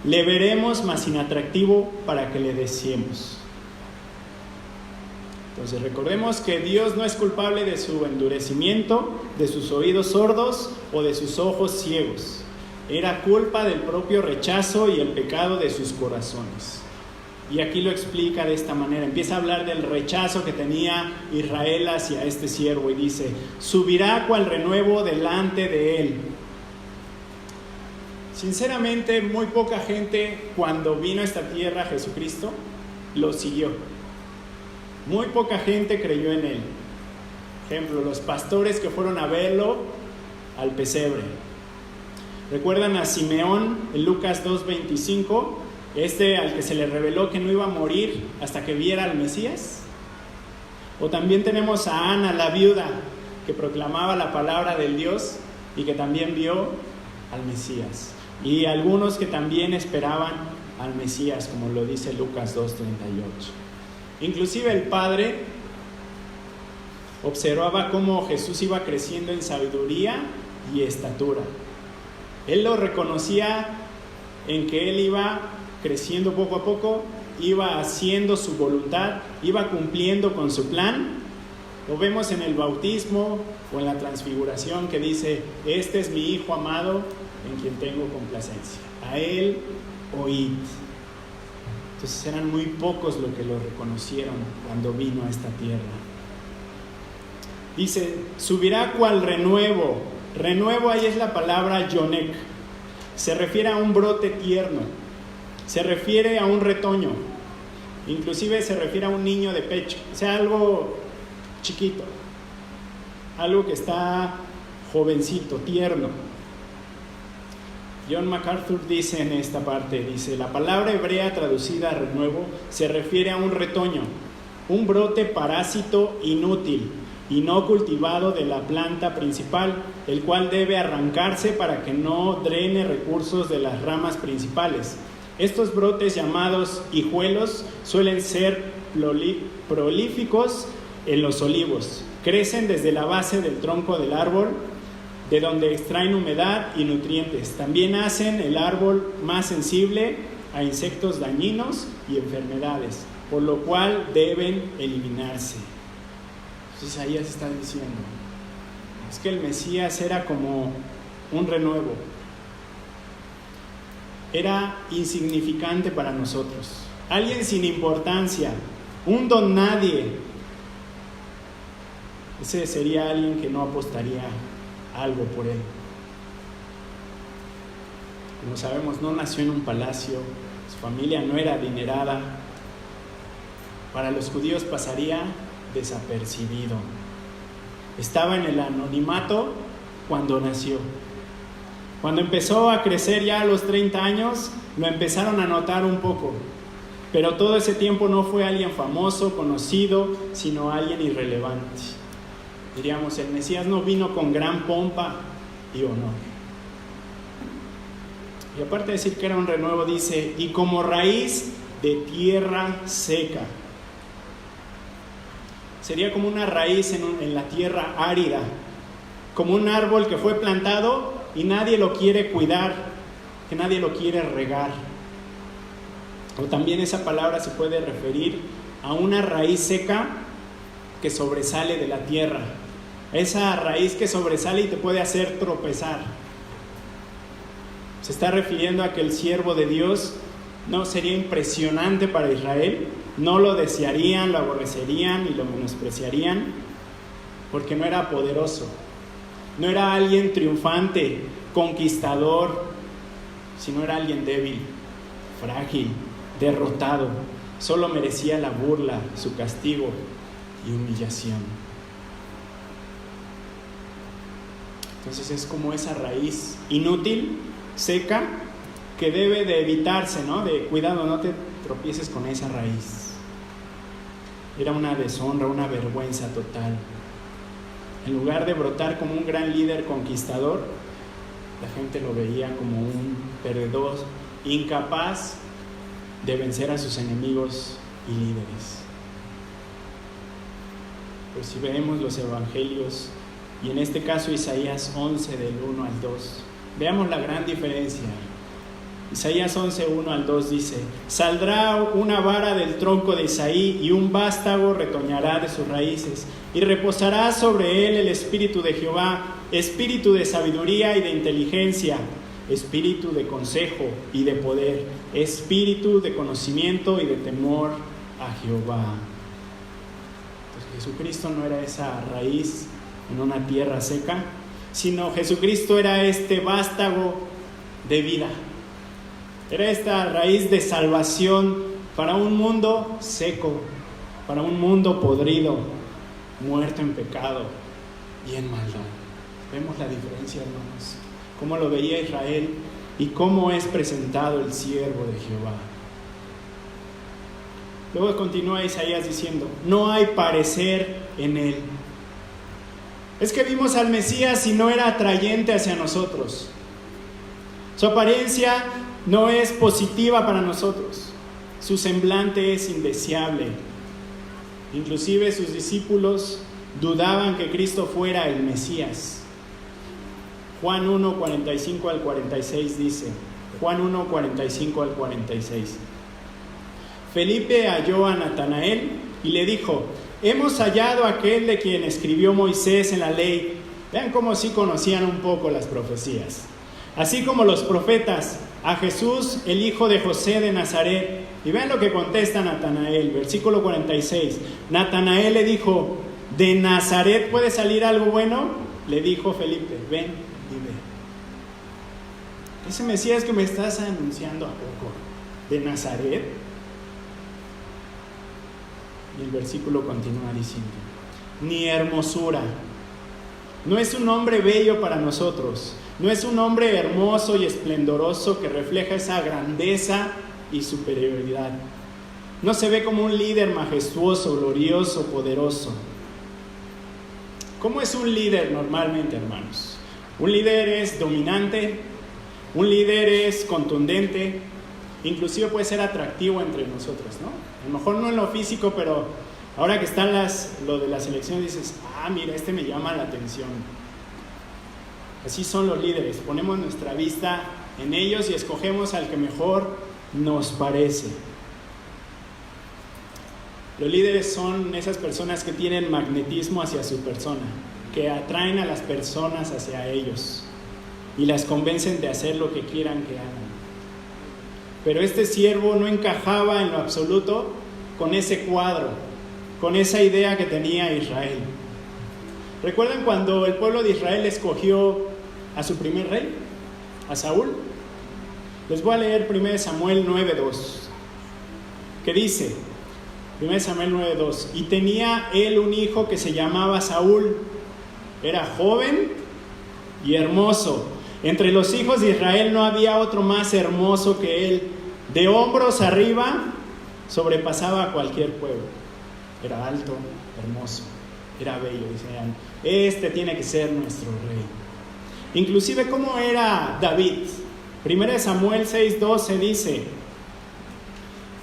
Le veremos, mas inatractivo, para que le deseemos. Entonces recordemos que Dios no es culpable de su endurecimiento, de sus oídos sordos o de sus ojos ciegos. Era culpa del propio rechazo y el pecado de sus corazones. Y aquí lo explica de esta manera. Empieza a hablar del rechazo que tenía Israel hacia este siervo y dice: subirá cual renuevo delante de él. Sinceramente, muy poca gente cuando vino a esta tierra Jesucristo lo siguió. Muy poca gente creyó en él. Ejemplo, los pastores que fueron a verlo al pesebre. ¿Recuerdan a Simeón en Lucas 2:25? Al que se le reveló que no iba a morir hasta que viera al Mesías. O también tenemos a Ana, la viuda, que proclamaba la palabra del Dios y que también vio al Mesías. Y algunos que también esperaban al Mesías, como lo dice Lucas 2:38. Inclusive el Padre observaba cómo Jesús iba creciendo en sabiduría y estatura. Él lo reconocía en que él iba creciendo poco a poco, iba haciendo su voluntad, iba cumpliendo con su plan. Lo vemos en el bautismo o en la transfiguración que dice: este es mi Hijo amado en quien tengo complacencia, a él oíd. Entonces eran muy pocos los que lo reconocieron cuando vino a esta tierra. Dice: subirá cual renuevo. Renuevo, ahí es la palabra yonek. Se refiere a un brote tierno, se refiere a un retoño, inclusive se refiere a un niño de pecho, o sea, algo chiquito, algo que está jovencito, tierno. John MacArthur dice en esta parte, dice: la palabra hebrea traducida a renuevo se refiere a un retoño, un brote parásito inútil y no cultivado de la planta principal, el cual debe arrancarse para que no drene recursos de las ramas principales. Estos brotes, llamados hijuelos, suelen ser prolíficos en los olivos. Crecen desde la base del tronco del árbol, de donde extraen humedad y nutrientes. También hacen el árbol más sensible a insectos dañinos y enfermedades, por lo cual deben eliminarse. Entonces Isaías está diciendo, es que el Mesías era como un renuevo. Era insignificante para nosotros, alguien sin importancia, un don nadie. Ese sería alguien que no apostaría algo por él. Como sabemos, no nació en un palacio, su familia no era adinerada. Para los judíos pasaría desapercibido. Estaba en el anonimato cuando nació. Cuando empezó a crecer ya a los 30 años, lo empezaron a notar un poco. Pero todo ese tiempo no fue alguien famoso, conocido, sino alguien irrelevante. Diríamos, el Mesías no vino con gran pompa y honor. Y aparte de decir que era un renuevo, dice, y como raíz de tierra seca. Sería como una raíz en la tierra árida, como un árbol que fue plantado y nadie lo quiere cuidar, que nadie lo quiere regar. O también esa palabra se puede referir a una raíz seca que sobresale de la tierra. Esa raíz que sobresale y te puede hacer tropezar. Se está refiriendo a que el siervo de Dios no sería impresionante para Israel, no lo desearían, lo aborrecerían y lo menospreciarían, porque no era poderoso, no era alguien triunfante, conquistador, sino era alguien débil, frágil, derrotado. Solo merecía la burla, su castigo y humillación. Entonces es como esa raíz inútil, seca, que debe de evitarse, ¿no? De cuidado, no te tropieces con esa raíz. Era una deshonra, una vergüenza total. En lugar de brotar como un gran líder conquistador, la gente lo veía como un perdedor, incapaz de vencer a sus enemigos y líderes. Pues si vemos los evangelios, y en este caso Isaías 11 del 1 al 2, veamos la gran diferencia. Isaías 11, 1 al 2 dice: saldrá una vara del tronco de Isaí y un vástago retoñará de sus raíces, y reposará sobre él el espíritu de Jehová, espíritu de sabiduría y de inteligencia, espíritu de consejo y de poder, espíritu de conocimiento y de temor a Jehová. Pues Jesucristo no era esa raíz en una tierra seca, sino Jesucristo era este vástago de vida. Era esta raíz de salvación para un mundo seco, para un mundo podrido, muerto en pecado y en maldad. Vemos la diferencia, hermanos, cómo lo veía Israel y cómo es presentado el siervo de Jehová. Luego continúa Isaías diciendo: no hay parecer en él. Es que vimos al Mesías y no era atrayente hacia nosotros. Su apariencia no es positiva para nosotros. Su semblante es indeseable. Inclusive sus discípulos dudaban que Cristo fuera el Mesías. Juan 1, 45 al 46 dice, Juan 1, 45 al 46. Felipe halló a Natanael y le dijo: hemos hallado a aquel de quien escribió Moisés en la ley. Vean cómo sí conocían un poco las profecías. Así como los profetas, a Jesús, el hijo de José de Nazaret. Y vean lo que contesta Natanael, versículo 46. Natanael le dijo: ¿de Nazaret puede salir algo bueno? Le dijo Felipe: ven y ve. Ese Mesías que me estás anunciando, ¿a poco de Nazaret? Y el versículo continúa diciendo: ni hermosura. No es un hombre bello para nosotros. No es un hombre hermoso y esplendoroso que refleja esa grandeza y superioridad. No se ve como un líder majestuoso, glorioso, poderoso. ¿Cómo es un líder normalmente, hermanos? Un líder es dominante, un líder es contundente, inclusive puede ser atractivo entre nosotros, ¿no? A lo mejor no en lo físico, pero ahora que están lo de las elecciones dices: mira, este me llama la atención. Así son los líderes, ponemos nuestra vista en ellos y escogemos al que mejor nos parece. Los líderes son esas personas que tienen magnetismo hacia su persona, que atraen a las personas hacia ellos y las convencen de hacer lo que quieran que hagan. Pero este siervo no encajaba en lo absoluto con ese cuadro, con esa idea que tenía Israel. ¿Recuerdan cuando el pueblo de Israel escogió a su primer rey, a Saúl? Les voy a leer 1 Samuel 9:2, que dice, 1 Samuel 9:2, y tenía él un hijo que se llamaba Saúl, era joven y hermoso. Entre los hijos de Israel no había otro más hermoso que él. De hombros arriba sobrepasaba a cualquier pueblo. Era alto, hermoso, era bello. Decían: este tiene que ser nuestro rey. Inclusive, ¿cómo era David? 1 Samuel 6:12 dice: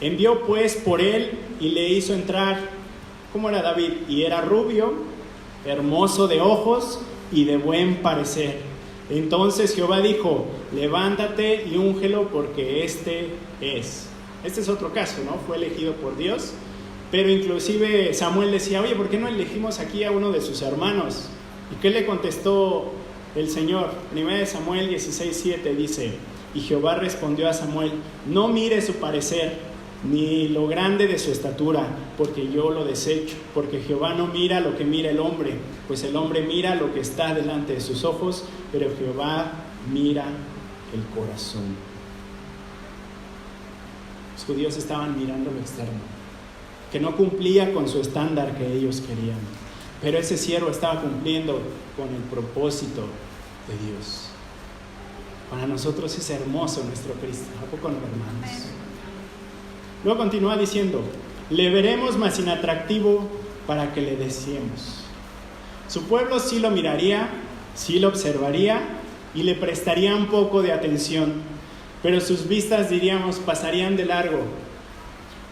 envió pues por él y le hizo entrar. ¿Cómo era David? Y era rubio, hermoso de ojos y de buen parecer. Entonces Jehová dijo: levántate y úngelo, porque este es. Este es otro caso, ¿no? Fue elegido por Dios. Pero inclusive Samuel decía: oye, ¿por qué no elegimos aquí a uno de sus hermanos? ¿Y qué le contestó el Señor? 1 Samuel 16:7 dice: Y Jehová respondió a Samuel: no mire su parecer, ni lo grande de su estatura, porque yo lo desecho. Porque Jehová no mira lo que mira el hombre, pues el hombre mira lo que está delante de sus ojos, pero Jehová mira el corazón. Los judíos estaban mirando lo externo, que no cumplía con su estándar que ellos querían, pero ese siervo estaba cumpliendo con el propósito de Dios. Para nosotros es hermoso nuestro Cristo, ¿a poco no, hermanos? Luego continúa diciendo: le veremos más inatractivo para que le deseemos. Su pueblo sí lo miraría, sí lo observaría y le prestaría un poco de atención, pero sus vistas, diríamos, pasarían de largo,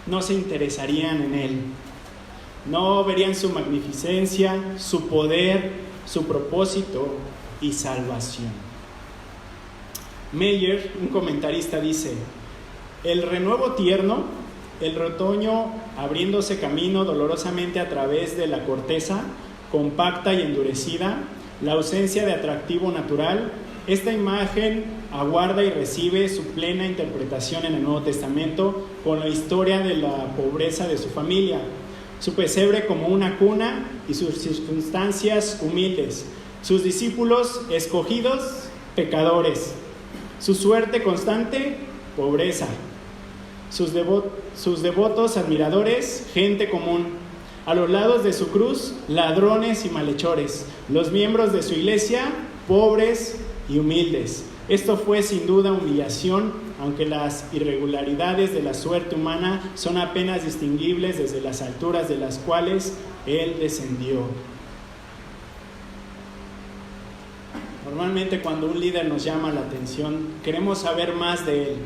no se interesarían en él, no verían su magnificencia, su poder, su propósito y salvación. Meyer, un comentarista, dice: el renuevo tierno, el retoño abriéndose camino dolorosamente a través de la corteza compacta y endurecida, la ausencia de atractivo natural, esta imagen aguarda y recibe su plena interpretación en el Nuevo Testamento con la historia de la pobreza de su familia, su pesebre como una cuna y sus circunstancias humildes, sus discípulos escogidos, pecadores, su suerte constante, pobreza, sus devotos admiradores, gente común, a los lados de su cruz, ladrones y malhechores, los miembros de su iglesia, pobres y humildes. Esto fue sin duda humillación, aunque las irregularidades de la suerte humana son apenas distinguibles desde las alturas de las cuales Él descendió. Normalmente cuando un líder nos llama la atención, queremos saber más de él.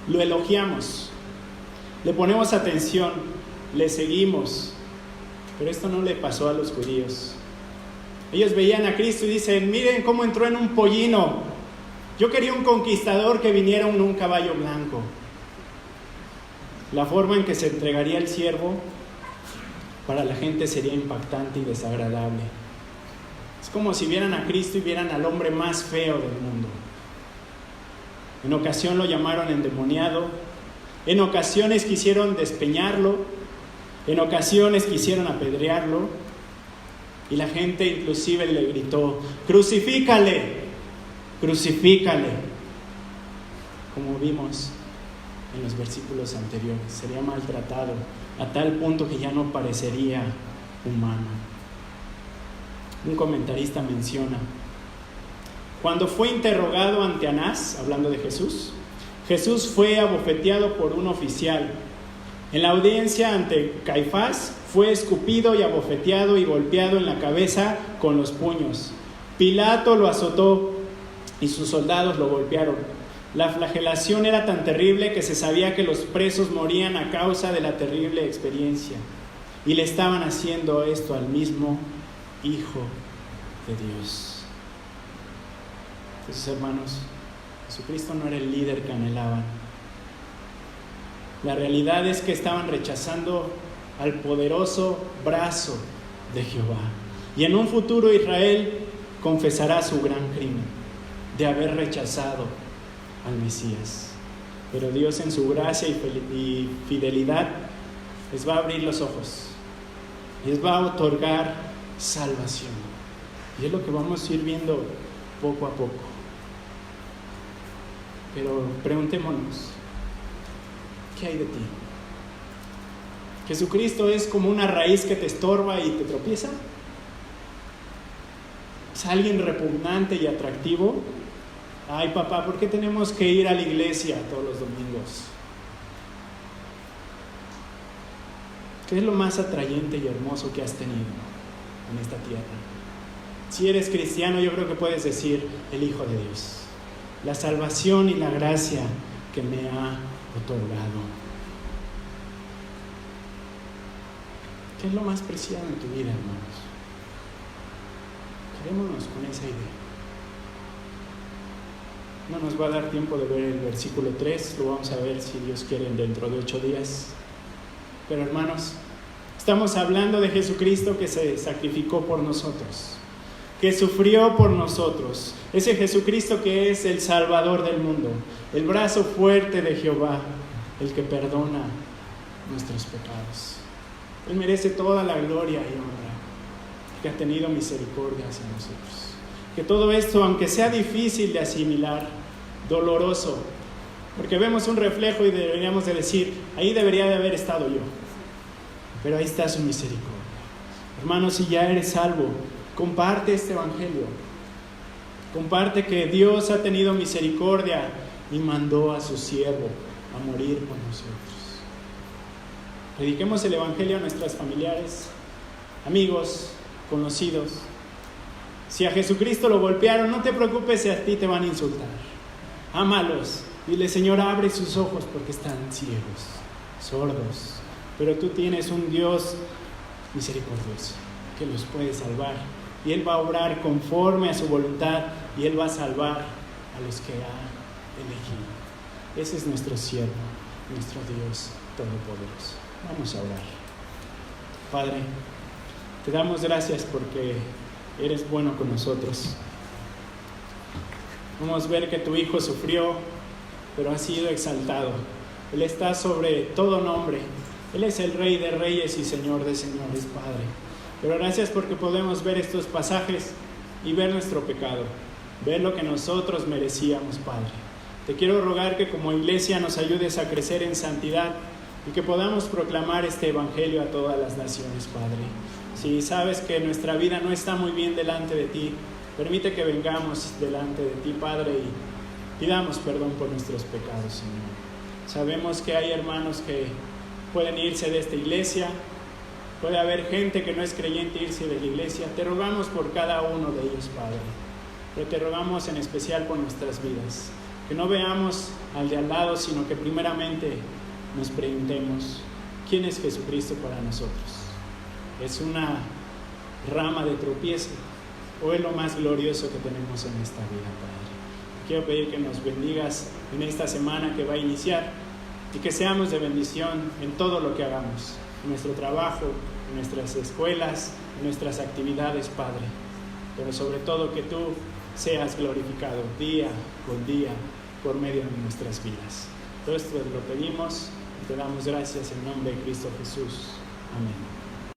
Lo elogiamos, le ponemos atención, le seguimos. Pero esto no le pasó a los judíos. Ellos veían a Cristo y dicen: miren cómo entró en un pollino. Yo quería un conquistador que viniera en un caballo blanco. La forma en que se entregaría el siervo para la gente sería impactante y desagradable. Es como si vieran a Cristo y vieran al hombre más feo del mundo. En ocasión lo llamaron endemoniado, en ocasiones quisieron despeñarlo, en ocasiones quisieron apedrearlo, y la gente inclusive le gritó: ¡crucifícale! ¡Crucifícale! Como vimos en los versículos anteriores, sería maltratado a tal punto que ya no parecería humano. Un comentarista menciona: cuando fue interrogado ante Anás, hablando de Jesús, Jesús fue abofeteado por un oficial. En la audiencia ante Caifás fue escupido y abofeteado y golpeado en la cabeza con los puños. Pilato lo azotó y sus soldados lo golpearon. La flagelación era tan terrible que se sabía que los presos morían a causa de la terrible experiencia. Y le estaban haciendo esto al mismo Hijo de Dios. Entonces, hermanos, Jesucristo no era el líder que anhelaban. La realidad es que estaban rechazando al poderoso brazo de Jehová. Y en un futuro Israel confesará su gran crimen de haber rechazado al Mesías. Pero Dios, en su gracia y fidelidad, les va a abrir los ojos, les va a otorgar salvación. Y es lo que vamos a ir viendo poco a poco. Pero preguntémonos: ¿qué hay de ti? ¿Jesucristo es como una raíz que te estorba y te tropieza? ¿Es alguien repugnante y atractivo? Ay, papá, ¿por qué tenemos que ir a la iglesia todos los domingos? ¿Qué es lo más atrayente y hermoso que has tenido en esta tierra? Si eres cristiano, yo creo que puedes decir: el Hijo de Dios, la salvación y la gracia que me ha otorgado. ¿Qué es lo más preciado en tu vida, hermanos? Quedémonos con esa idea. No nos va a dar tiempo de ver el versículo 3, lo vamos a ver, si Dios quiere, dentro de 8 días. Pero, hermanos, estamos hablando de Jesucristo que se sacrificó por nosotros. que sufrió por nosotros, ese Jesucristo que es el Salvador del mundo, el brazo fuerte de Jehová, el que perdona nuestros pecados. Él merece toda la gloria y honra, que ha tenido misericordia hacia nosotros. Que todo esto, aunque sea difícil de asimilar, doloroso, porque vemos un reflejo y deberíamos de decir, ahí debería de haber estado yo, pero ahí está su misericordia. Hermanos, si ya eres salvo, comparte este evangelio, comparte que Dios ha tenido misericordia y mandó a su siervo a morir por nosotros. Prediquemos el evangelio a nuestros familiares, amigos, conocidos. Si a Jesucristo lo golpearon, no te preocupes si a ti te van a insultar. Ámalos. Dile, Señor, abre sus ojos porque están ciegos, sordos. Pero tú tienes un Dios misericordioso que los puede salvar. Y Él va a obrar conforme a su voluntad y Él va a salvar a los que ha elegido. Ese es nuestro siervo, nuestro Dios todopoderoso. Vamos a orar. Padre, te damos gracias porque eres bueno con nosotros. Vamos a ver que tu Hijo sufrió, pero ha sido exaltado. Él está sobre todo nombre. Él es el Rey de Reyes y Señor de Señores, Padre. Pero gracias porque podemos ver estos pasajes y ver nuestro pecado, ver lo que nosotros merecíamos, Padre. Te quiero rogar que como iglesia nos ayudes a crecer en santidad y que podamos proclamar este evangelio a todas las naciones, Padre. Si sabes que nuestra vida no está muy bien delante de ti, permite que vengamos delante de ti, Padre, y pidamos perdón por nuestros pecados, Señor. Sabemos que hay hermanos que pueden irse de esta iglesia, puede haber gente que no es creyente irse de la iglesia. Te rogamos por cada uno de ellos, Padre, pero te rogamos en especial por nuestras vidas, que no veamos al de al lado, sino que primeramente nos preguntemos, ¿quién es Jesucristo para nosotros? ¿Es una rama de tropiezo o es lo más glorioso que tenemos en esta vida, Padre? Quiero pedir que nos bendigas en esta semana que va a iniciar y que seamos de bendición en todo lo que hagamos, en nuestro trabajo, en nuestras escuelas, en nuestras actividades, Padre. Pero sobre todo que tú seas glorificado día con día por medio de nuestras vidas. Todo esto lo pedimos y te damos gracias en nombre de Cristo Jesús. Amén.